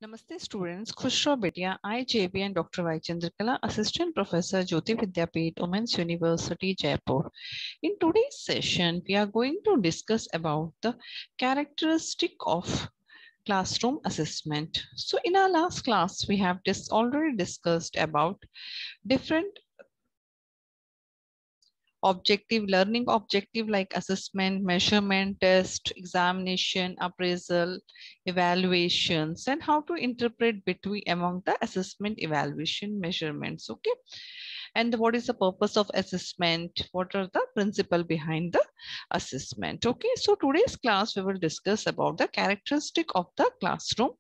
Namaste students, Khushro Betia, I JB and Dr. Y Chandrakala, Assistant Professor Jyoti Vidyapeeth, Women's University, Jaipur. In today's session, we are going to discuss about the characteristic of classroom assessment. So in our last class, we have already discussed about different objective like assessment, measurement, test, examination, appraisal, evaluations, and how to interpret between among the assessment, evaluation, measurements. Okay, and what is the purpose of assessment? What are the principle behind the assessment? Okay, so today's class we will discuss about the characteristic of the classroom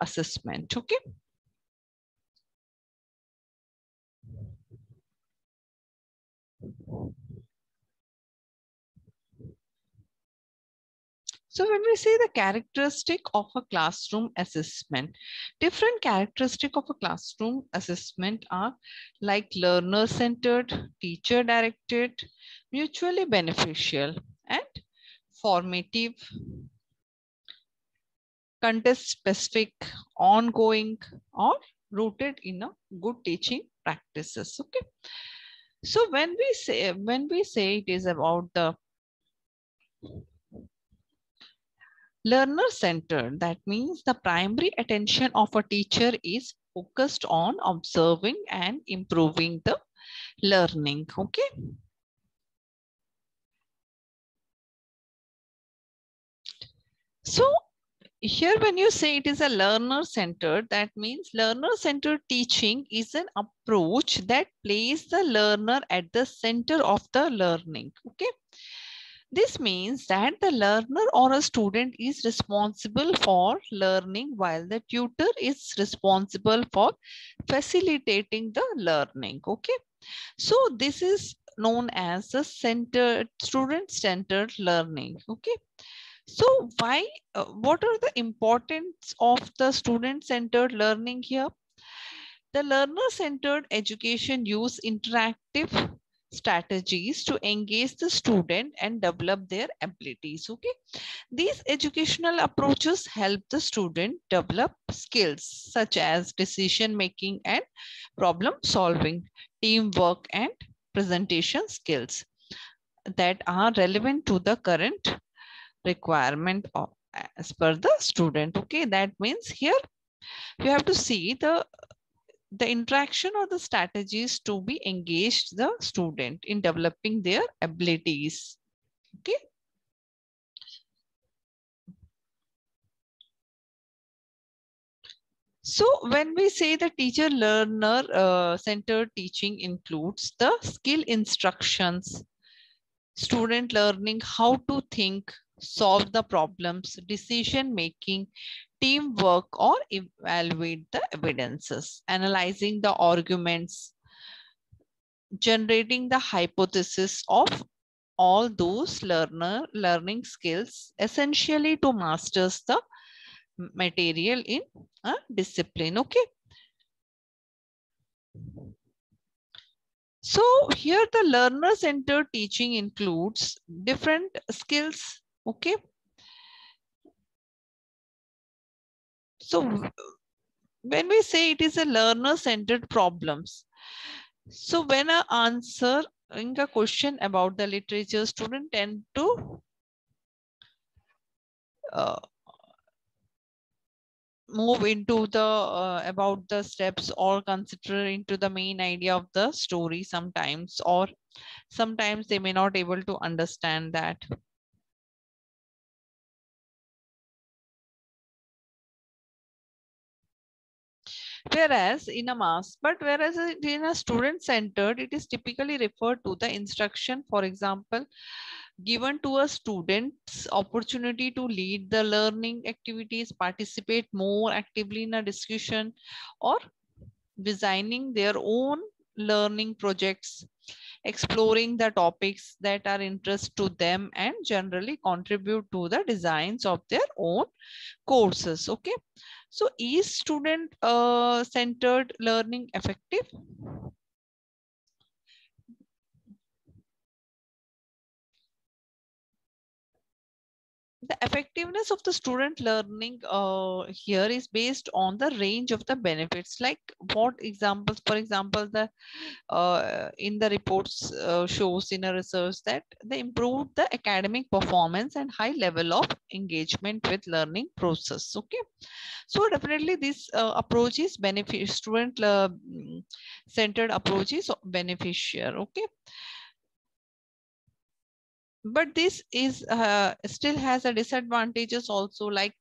assessment. Okay. So when we say the characteristic of a classroom assessment, different characteristic of a classroom assessment are like learner-centered, teacher-directed, mutually beneficial, and formative, context-specific, ongoing, or rooted in a good teaching practices. Okay. So when we say it is about the learner-centered, that means the primary attention of a teacher is focused on observing and improving the learning. Okay. So here when you say it is a learner-centered, that means learner-centered teaching is an approach that places the learner at the center of the learning. Okay. This means that the learner or a student is responsible for learning while the tutor is responsible for facilitating the learning. Okay. So this is known as the student-centered learning. Okay. So what are the importance of the student-centered learning here? The learner-centered education use interactive strategies to engage the student and develop their abilities. Okay. These educational approaches help the student develop skills such as decision making and problem solving, teamwork, and presentation skills that are relevant to the current requirement of, as per the student. Okay, that means here you have to see the interaction or the strategies to be engaged the student in developing their abilities. Okay. So when we say the teacher learner centered teaching includes the skill instructions, student learning how to think, solve the problems, decision making, teamwork, or evaluate the evidences, analyzing the arguments, generating the hypothesis of all those learning skills essentially to masters the material in a discipline. Okay. So here the learner-centered teaching includes different skills. Okay. So when we say it is a learner-centered problems, so when I answer a question about the literature, student tend to move into the about the steps or consider into the main idea of the story sometimes, or sometimes they may not able to understand that. Whereas in a student centered, it is typically referred to the instruction, for example, given to a student's opportunity to lead the learning activities, participate more actively in a discussion, or designing their own learning projects, exploring the topics that are interest to them, and generally contribute to the designs of their own courses. Okay. So is student centered learning effective? The effectiveness of the student learning here is based on the range of the benefits. Like what examples? For example, the in the reports shows in a research that they improve the academic performance and high level of engagement with learning process. Okay, so definitely this approach is beneficial. Student centered approach is beneficial. Okay, but this is still has a disadvantages also, like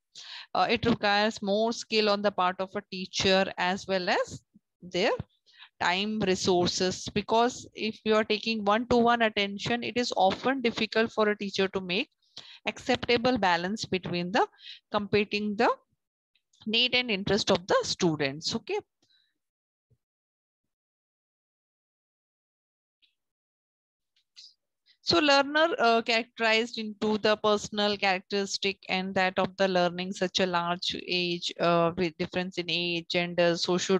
it requires more skill on the part of a teacher as well as their time resources, because if you are taking one-to-one attention, it is often difficult for a teacher to make acceptable balance between the competing the need and interest of the students. Okay, so learner characterized into the personal characteristic and that of the learning, such a large age with difference in age, gender, social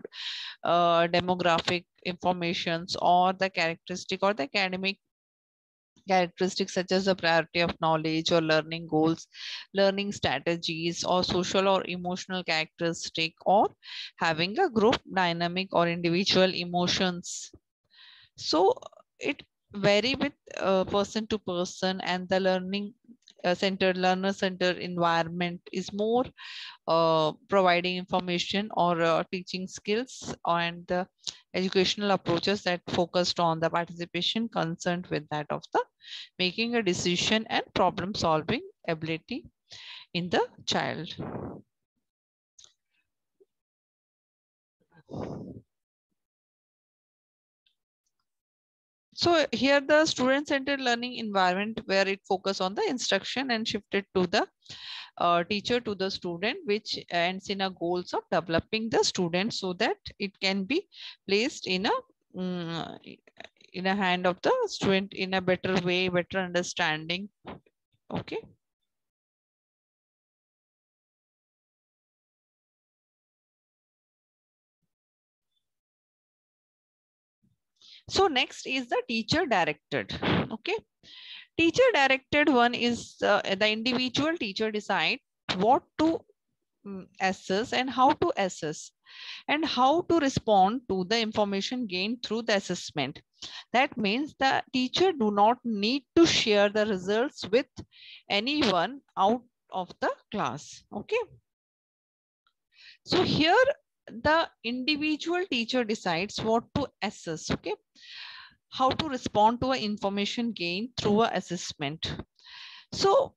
demographic informations, or the characteristic or the academic characteristics such as the priority of knowledge or learning goals, learning strategies, or social or emotional characteristic, or having a group dynamic or individual emotions. So it vary with person to person, and the learning centered learner centered environment is more providing information or teaching skills and the educational approaches that focused on the participation concerned with that of the making a decision and problem solving ability in the child. So here the student-centered learning environment where it focus on the instruction and shifted to the teacher to the student, which ends in a goals of developing the student so that it can be placed mm, in a hand of the student in a better way, better understanding. Okay. So next is the teacher directed. Okay. Teacher directed one is the individual teacher decide what to assess and how to assess and how to respond to the information gained through the assessment. That means the teacher do not need to share the results with anyone out of the class. Okay. So here the individual teacher decides what to assess. Okay. How to respond to a information gained through a assessment. So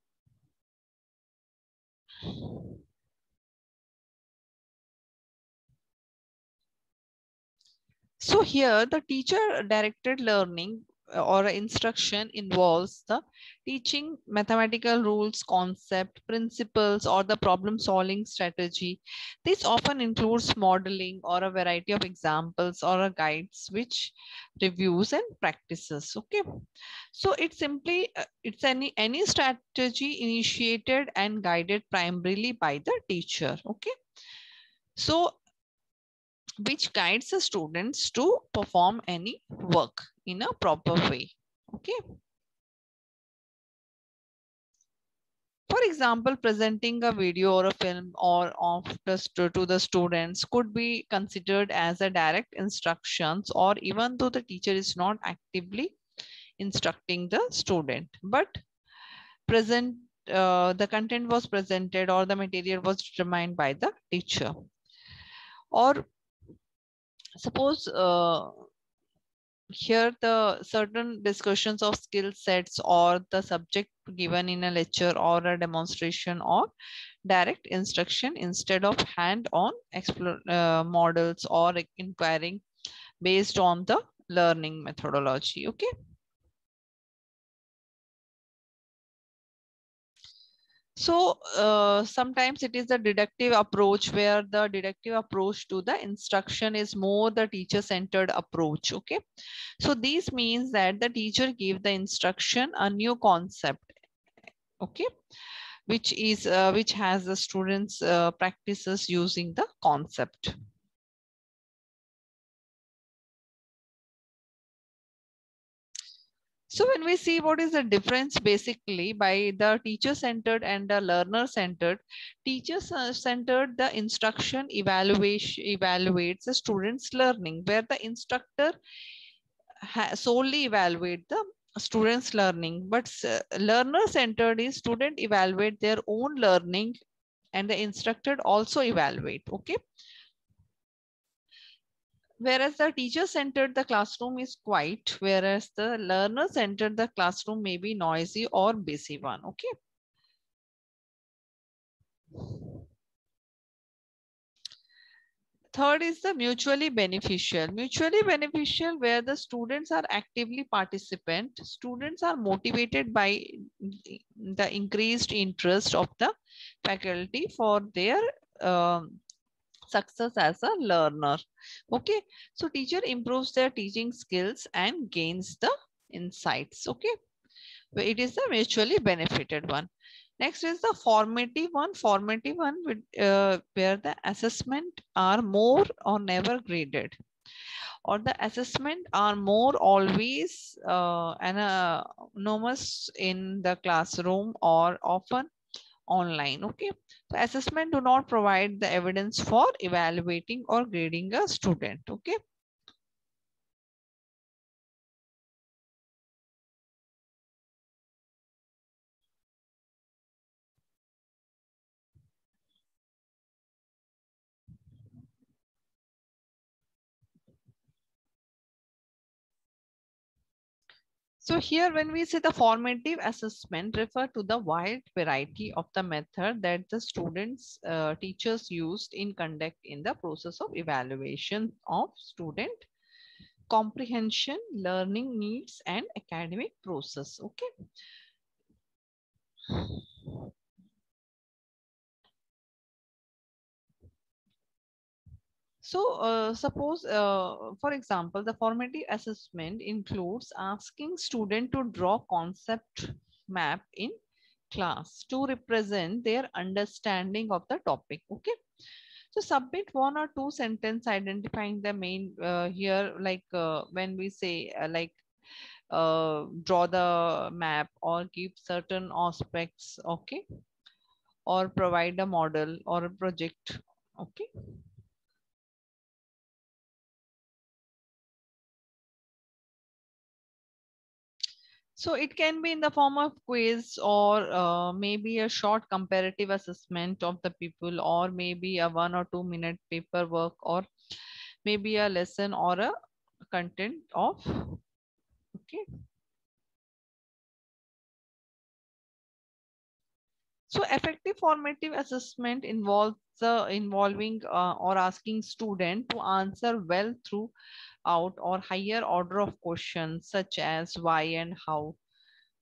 So here the teacher directed learning or instruction involves the teaching mathematical rules, concept, principles, or the problem solving strategy. This often includes modeling or a variety of examples or a guides which reviews and practices. Okay. So it's simply, it's any strategy initiated and guided primarily by the teacher. Okay. So which guides the students to perform any work in a proper way. Okay. For example, presenting a video or a film or to the students could be considered as a direct instructions, or even though the teacher is not actively instructing the student, but present the content was presented or the material was determined by the teacher. Or suppose here the certain discussions of skill sets or the subject given in a lecture or a demonstration or direct instruction instead of hand-on models or inquiring based on the learning methodology. Okay. So sometimes it is the deductive approach, where the deductive approach to the instruction is more the teacher centered approach. Okay. So this means that the teacher gave the instruction a new concept. Okay. Which has the students practices using the concept. So when we see what is the difference basically by the teacher-centered and the learner-centered, teacher-centered, the instruction evaluation evaluates the student's learning, where the instructor solely evaluate the student's learning, but learner-centered is student evaluate their own learning and the instructor also evaluate. Okay. Whereas the teacher-centered, the classroom is quiet, whereas the learner-centered, the classroom may be noisy or busy one. Okay. Third is the mutually beneficial. Mutually beneficial, where the students are actively participant. Students are motivated by the increased interest of the faculty for their success as a learner. Okay, so teacher improves their teaching skills and gains the insights. Okay, it is the mutually benefited one. Next is the formative one. Formative one with, where the assessment are more or never graded, or the assessment are more always anonymous in the classroom or often online. Okay, so assessment do not provide the evidence for evaluating or grading a student. Okay. So here when we say the formative assessment refer to the wide variety of the method that the students teachers used in conduct in the process of evaluation of student comprehension, learning needs and academic process. Okay. So suppose, for example, the formative assessment includes asking student to draw concept map in class to represent their understanding of the topic. Okay. So submit one or two sentence identifying the main here, like when we say draw the map or give certain aspects. Okay. Or provide a model or a project. Okay. So it can be in the form of quiz or maybe a short comparative assessment of the people, or maybe a 1 or 2 minute paperwork, or maybe a lesson or a content of. Okay. So effective formative assessment involves involving or asking student to answer well throughout or higher order of questions such as why and how,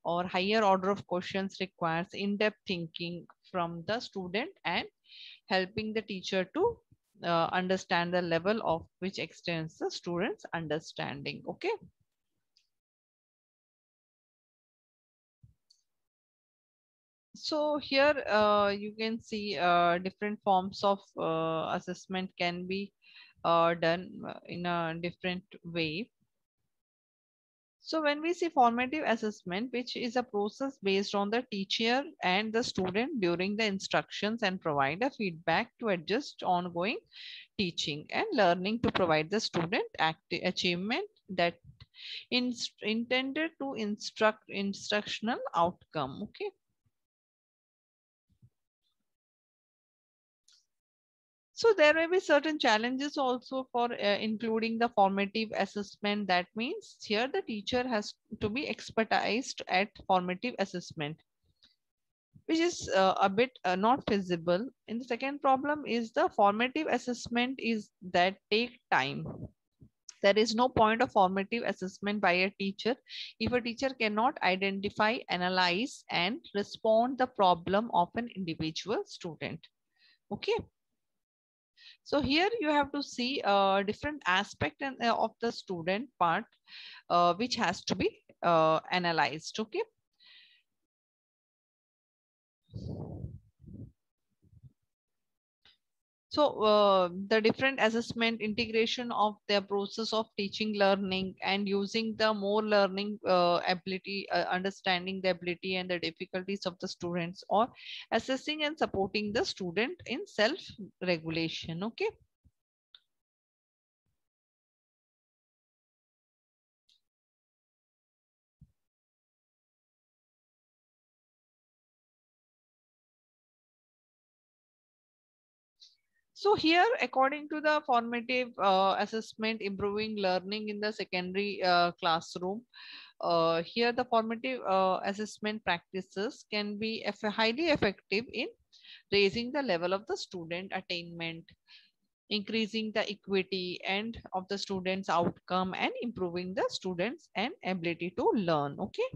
or higher order of questions requires in-depth thinking from the student and helping the teacher to understand the level of which extends the student's understanding. Okay. So here you can see different forms of assessment can be done in a different way. So when we see formative assessment, which is a process based on the teacher and the student during the instructions and provide a feedback to adjust ongoing teaching and learning to provide the student achievement that intended to instructional outcome. Okay. So there may be certain challenges also for including the formative assessment. That means here the teacher has to be expertised at formative assessment, which is a bit not feasible. And the second problem is the formative assessment is that take time. There is no point of formative assessment by a teacher if a teacher cannot identify, analyze, and respond the problem of an individual student. Okay. So here you have to see a different aspect of the student part, which has to be analyzed. Okay. So the different assessment integration of their process of teaching learning and using the more learning ability, understanding the ability and the difficulties of the students, or assessing and supporting the student in self regulation. Okay. So here, according to the formative assessment, improving learning in the secondary classroom, here the formative assessment practices can be highly effective in raising the level of the student attainment, increasing the equity and of the students outcome, and improving the students and ability to learn. Okay.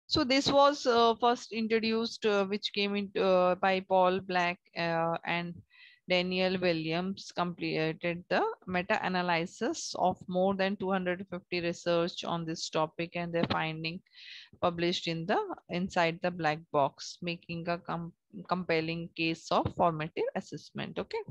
So this was first introduced, which came in by Paul Black and Daniel Williams, completed the meta-analysis of more than 250 research on this topic, and their finding published in the Inside the Black Box, making a compelling case of formative assessment. Okay.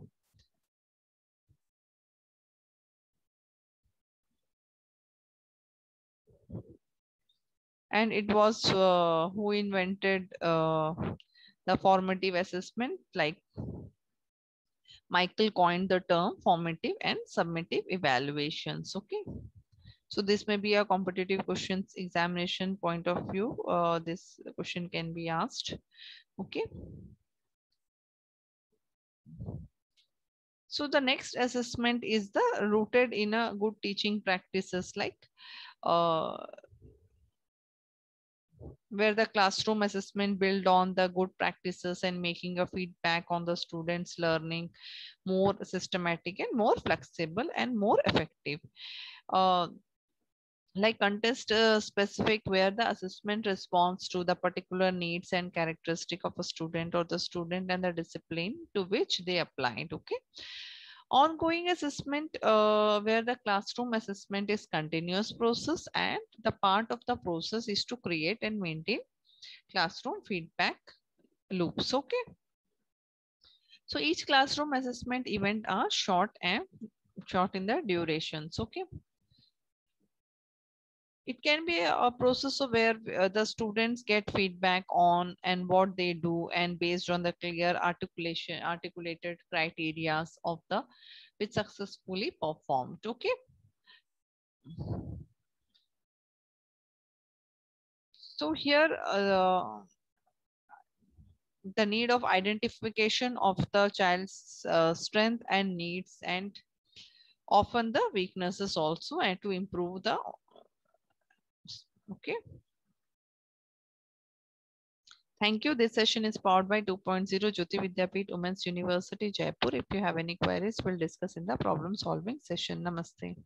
And it was who invented the formative assessment, like Michael coined the term formative and summative evaluations. Okay. So this may be a competitive questions examination point of view. This question can be asked. Okay. So the next assessment is the rooted in a good teaching practices, like uh, where the classroom assessment build on the good practices and making a feedback on the students learning more systematic and more flexible and more effective. Uh, like contest specific, where the assessment responds to the particular needs and characteristic of a student or the student and the discipline to which they applied. Okay. Ongoing assessment, where the classroom assessment is continuous process, and the part of the process is to create and maintain classroom feedback loops. Okay. So each classroom assessment event are short and short in the durations. Okay. It can be a process of where the students get feedback on and what they do, and based on the clear articulated criteria of the which successfully performed. Okay. So here the need of identification of the child's strength and needs, and often the weaknesses also, and to improve the. Okay. Thank you. This session is powered by 2.0 Jyoti Vidyapeeth Women's University, Jaipur. If you have any queries, we'll discuss in the problem solving session. Namaste.